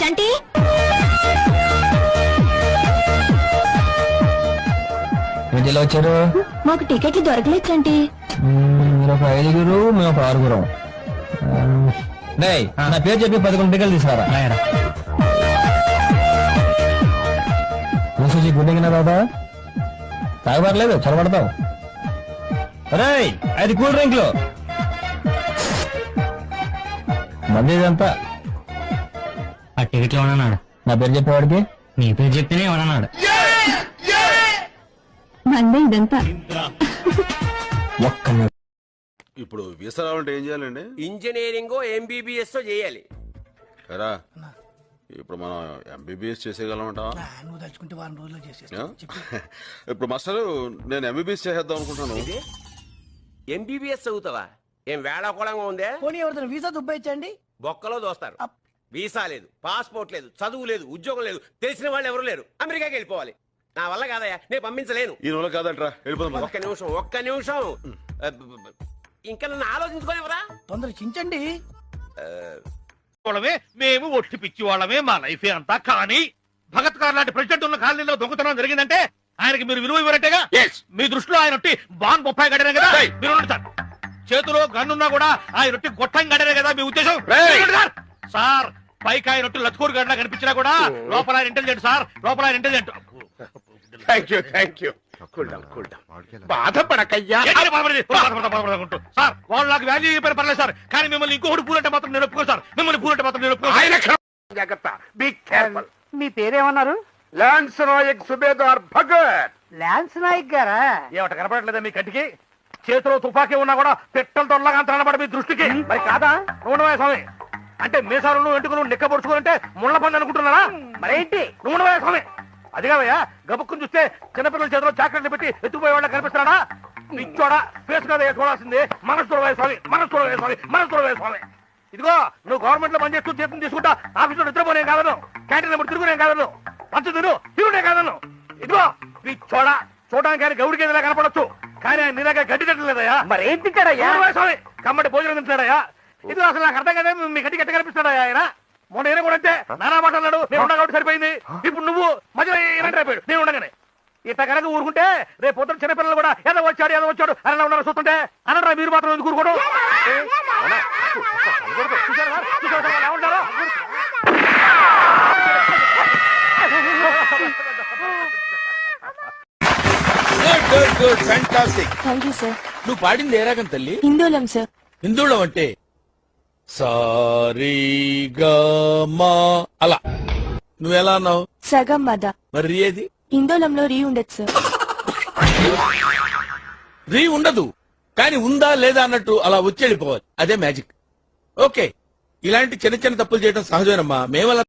చంటి ఇంటిలో వచ్చారు. మాకు టికెట్లు దొరకలేదు చంటి. మీరు ఒక 5గురు, మేము ఒక 6గురం. నా పేరు చెప్పి 11 టికెట్లు తీసుకురా. చూసి గుడ్డెంగినా బాబా తాగబడలేదు, చొరబడతావు. అరే 5 కూల్ డ్రింక్లు మంది ఇదంతా. ఆ టికెట్లు ఎవడన్నాడు? నా పేరు చెప్పేవాడికి నీ పేరు చెప్తేనే ఎవడన్నాడు? మందే ఇదంతా. ఒక్క ఇప్పుడు వీసా రావాలంటే ఏం చేయాలండి? ఇంజనీరింగ్ ఎంబీబీఎస్ చేయాలి. ఎరా ఇప్పుడు మనం ఎంబీబీఎస్ చేసేయగలమంటా? నువ్వు తలుచుకుంటే వారం రోజుల్లో చేసేస్తా. ఇప్పుడు మాస్టర్ నేను ఎంబీబీఎస్ చేసేద్దాం అనుకుంటాను. ఎంబీబీఎస్ చదువుతావా? ఏం వేళాకోళంగా ఉందే? పోనీ ఎవరితో వీసా దుబ్బాయించండి. బొక్కలో దోస్తారు. వీసా లేదు, పాస్పోర్ట్ లేదు, చదువు లేదు, ఉద్యోగం లేదు, తెలిసిన వాళ్ళు ఎవరు లేరు. అమెరికాకి వెళ్ళిపోవాలి. నా వల్ల కాదయ్యా, నేను పంపించలేను. ఈ నెల కాదంటరా, వెళ్ళిపోదాం. ఒక్క నిమిషం ఇంకా నన్ను ఆలోచించుకోనివరా? తొందర చించండి. వాళ్ళమే మేము ఒట్టి పిచ్చి వాళ్ళమే, మా లైఫ్ అంతా. కానీ భగత్ గారు లాంటి ప్రెసిడెంట్ ఉన్న కాలనీలో దొంగతనం జరిగిందంటే ఆయనకి మీరు విలువ ఇవ్వరంటేగా. మీ దృష్టిలో ఆయన ఒట్టి బాన్ 30 గడనే కదా మీరు ఉంటారు. చేతిలో గన్నున్నా కూడా ఆయన ఒట్టి గొట్టం గడనే కదా మీ ఉద్దేశం. సార్ పైకి ఆయన ఒట్టి లత్కూరు గడ్లా కనిపించినా కూడా లోపల ఆయన ఇంటెలిజెంట్ సార్, లోపల ఆయన ఇంటెలిజెంట్. Thank you. బాధపడకయ్యా. సార్ వాళ్ళు నాకు వాల్యూ చెప్పారు పర్లేదు సార్, కానీ మిమ్మల్ని ఇంకొకటి పూలంటే మాత్రం నేను ఒప్పుకో సార్. మిమ్మల్ని పూలంటే మాత్రం నేను ఒప్పుకో. జాగ్రత్త, బీ కేర్ఫుల్. మీ పేరేమన్నారు? లాన్స్ నాయక్ సుబేదార్ భగత్. లాన్స్ నాయక్ గారా? ఏమట కనపడలేదా మీ కంటికి? చేతిలో తుపాకీ ఉన్నా కూడా పెట్టలతో కనపడ మీ దృష్టికి. మరి కాదా? నూనె స్వామి అంటే మీసాలను ఎంటుకులు నిక్కబొడుచుకుంటే ముళ్ళ పని అనుకుంటున్నారా? మరేంటి నూనె స్వామి? అది కాదయ్యా, గబుక్కుని చూస్తే చిన్నపిల్లల చేతిలో చాక్లెట్లు పెట్టి ఎత్తుకుపోయే వాళ్ళ కనిపిస్తున్నాడా? పిచ్చోడా, ఫేస్ కదా చూడాల్సింది. మనసు చూడవే స్వామి, మనసు చూడవే స్వామి, మనసు చూడవే స్వామి. ఇదిగో నువ్వు గవర్నమెంట్ లో పనిచేస్తూ జీతం తీసుకుంటా ఆఫీసులో నిద్రపోనే కాదను, క్యాంటీన్ నెంబర్ తిరుగునే కాదను, పంచ తిరునే కాదను. ఇదిగో పిచ్చోడా, చూడడానికి ఆయన గౌడికి ఏదైనా కనపడొచ్చు, కానీ ఆయన నీలాగా గడ్డి తిట్టలేదయ్యా. మరి ఏం తింటాడయ్యా? స్వామి కమ్మటి భోజనం తింటాడయ్యా. ఇది అసలు నాకు అర్థం కదా, మీ గడ్డి గట్టి కనిపిస్తాడయ్యా ఆయన. మొన్న ఈయన కూడా అంతే నానా మాట అన్నాడు, నేను ఉండగా కాబట్టి సరిపోయింది. ఇప్పుడు నువ్వు మధ్యలో ఇలాంటి అయిపోయాడు నేను ఉండగానే. ఇట్లా కనుక ఊరుకుంటే రేపు పొద్దున చిన్నపిల్లలు కూడా ఏదో వచ్చాడు అని ఉన్నారు చూస్తుంటే అనరా మీరు మాత్రం ఎందుకు ఊరుకోవడం? Thank you sir. నువ్వు పాడింది ఏ రాగం తల్లి? హిందోళం సార్. హిందోళం అంటే సారీగమా అలా. నువ్వెలా అన్నావు? సగం మద. మరి ఏది? హిందోళంలో రీ ఉండదు సార్. రీ ఉండదు, కానీ ఉందా లేదా అన్నట్టు అలా వచ్చి వెళ్ళిపోవాలి. అదే మ్యాజిక్. ఓకే, ఇలాంటి చిన్న చిన్న తప్పులు చేయడం సహజమేనమ్మా. మేమలా